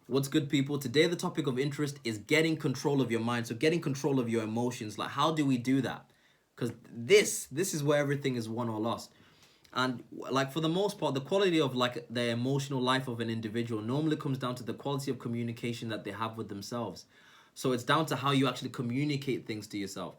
What's good, people? Today the topic of interest is getting control of your mind. So getting control of your emotions. Like, how do we do that? Because this is where everything is won or lost. And like, for the most part, the quality of like the emotional life of an individual normally comes down to the quality of communication that they have with themselves. So it's down to how you actually communicate things to yourself.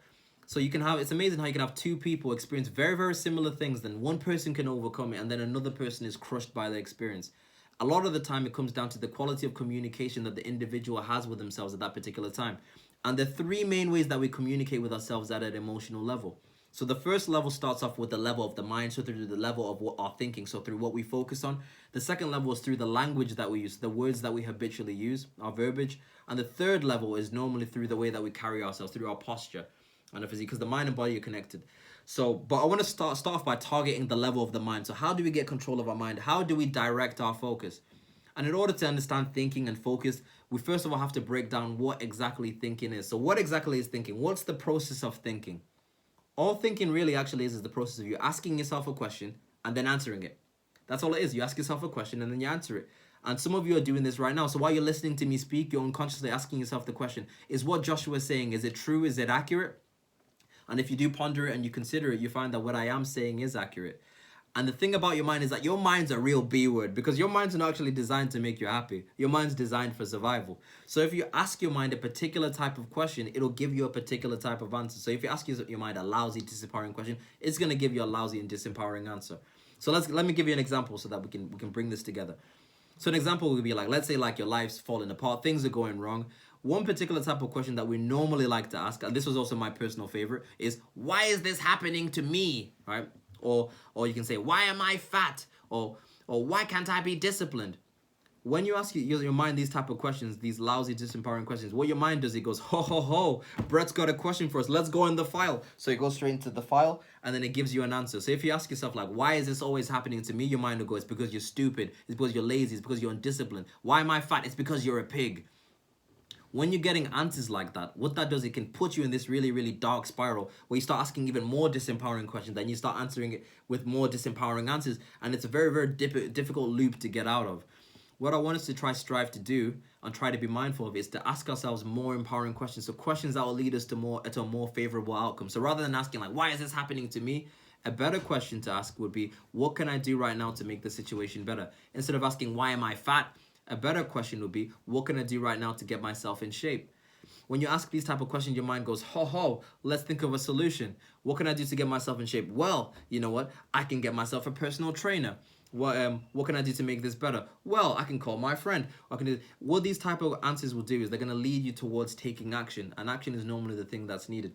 So you can have, it's amazing how you can have two people experience very, very similar things, then one person can overcome it and then another person is crushed by the experience. A lot of the time it comes down to the quality of communication that the individual has with themselves at that particular time. And the three main ways that we communicate with ourselves at an emotional level. So the first level starts off with the level of the mind, so through the level of what our thinking, so through what we focus on. The second level is through the language that we use, the words that we habitually use, our verbiage. And the third level is normally through the way that we carry ourselves, through our posture and the physique, because the mind and body are connected. So, but I want to start off by targeting the level of the mind. So how do we get control of our mind? How do we direct our focus? And in order to understand thinking and focus, we first of all have to break down what exactly thinking is. So what exactly is thinking? What's the process of thinking? All thinking really actually is the process of you asking yourself a question and then answering it. That's all it is. You ask yourself a question and then you answer it. And some of you are doing this right now. So while you're listening to me speak, you're unconsciously asking yourself the question, is what Joshua is saying, is it true? Is it accurate? And if you do ponder it and you consider it, you find that what I am saying is accurate. And the thing about your mind is that your mind's a real B word, because your mind's not actually designed to make you happy. Your mind's designed for survival. So if you ask your mind a particular type of question, it'll give you a particular type of answer. So if you ask your mind a lousy, disempowering question, it's going to give you a lousy and disempowering answer. So let me give you an example so that we can bring this together. So an example would be like, let's say like your life's falling apart, things are going wrong. One particular type of question that we normally like to ask, and this was also my personal favorite, is why is this happening to me, right? Or you can say, why am I fat? Or why can't I be disciplined? When you ask your mind these type of questions, these lousy, disempowering questions, what your mind does, it goes, ho, ho, ho, Brett's got a question for us. Let's go in the file. So it goes straight into the file, and then it gives you an answer. So if you ask yourself, like, why is this always happening to me? Your mind will go, it's because you're stupid. It's because you're lazy. It's because you're undisciplined. Why am I fat? It's because you're a pig. When you're getting answers like that, what that does, it can put you in this really, really dark spiral where you start asking even more disempowering questions, then you start answering it with more disempowering answers, and it's a very, very difficult loop to get out of. What I want us to strive to do and try to be mindful of is to ask ourselves more empowering questions. So questions that will lead us to a more favorable outcome. So rather than asking like, why is this happening to me? A better question to ask would be, what can I do right now to make the situation better? Instead of asking, why am I fat? A better question would be, what can I do right now to get myself in shape? When you ask these type of questions, your mind goes, ho, ho, let's think of a solution. What can I do to get myself in shape? Well, you know what? I can get myself a personal trainer. What can I do to make this better? Well, I can call my friend. What these type of answers will do is they're going to lead you towards taking action. And action is normally the thing that's needed.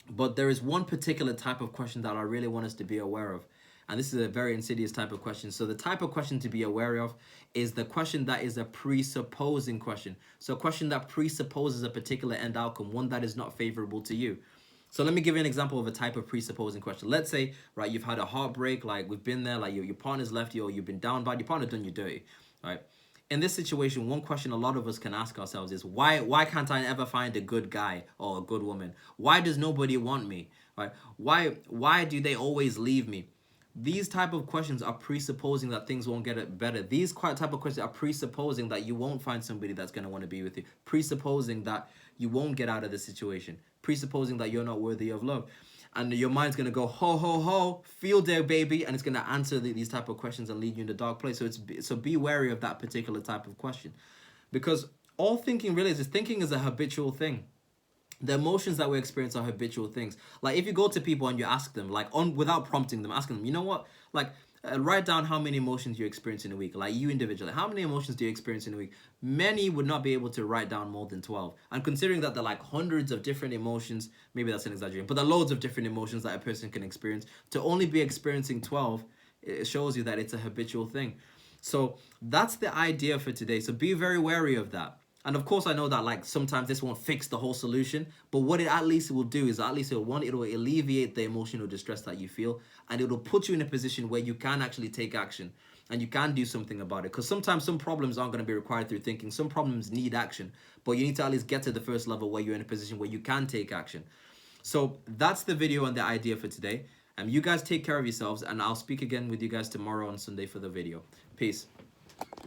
But there is one particular type of question that I really want us to be aware of. And this is a very insidious type of question. So the type of question to be aware of is the question that is a presupposing question. So a question that presupposes a particular end outcome, one that is not favorable to you. So let me give you an example of a type of presupposing question. Let's say, right, you've had a heartbreak, like we've been there, like your partner's left you, or you've been down bad, your partner done you dirty, right? In this situation, one question a lot of us can ask ourselves is, why can't I ever find a good guy or a good woman? Why does nobody want me, right? Why do they always leave me? These type of questions are presupposing that things won't get better. These type of questions are presupposing that you won't find somebody that's going to want to be with you. Presupposing that you won't get out of the situation. Presupposing that you're not worthy of love. And your mind's going to go, ho, ho, ho, field day, baby. And it's going to answer these type of questions and lead you in the dark place. So be wary of that particular type of question. Because all thinking really is thinking is a habitual thing. The emotions that we experience are habitual things. Like if you go to people and you ask them, like without prompting them, asking them, you know what, like write down how many emotions you experience in a week. Like you individually, how many emotions do you experience in a week? Many would not be able to write down more than 12. And considering that there are like hundreds of different emotions, maybe that's an exaggeration, but there are loads of different emotions that a person can experience. To only be experiencing 12, it shows you that it's a habitual thing. So that's the idea for today. So be very wary of that. And of course, I know that like sometimes this won't fix the whole solution, but what it at least will do is at least it'll alleviate the emotional distress that you feel, and it'll put you in a position where you can actually take action and you can do something about it. Because sometimes some problems aren't going to be required through thinking. Some problems need action, but you need to at least get to the first level where you're in a position where you can take action. So that's the video and the idea for today. You guys take care of yourselves, and I'll speak again with you guys tomorrow on Sunday for the video. Peace.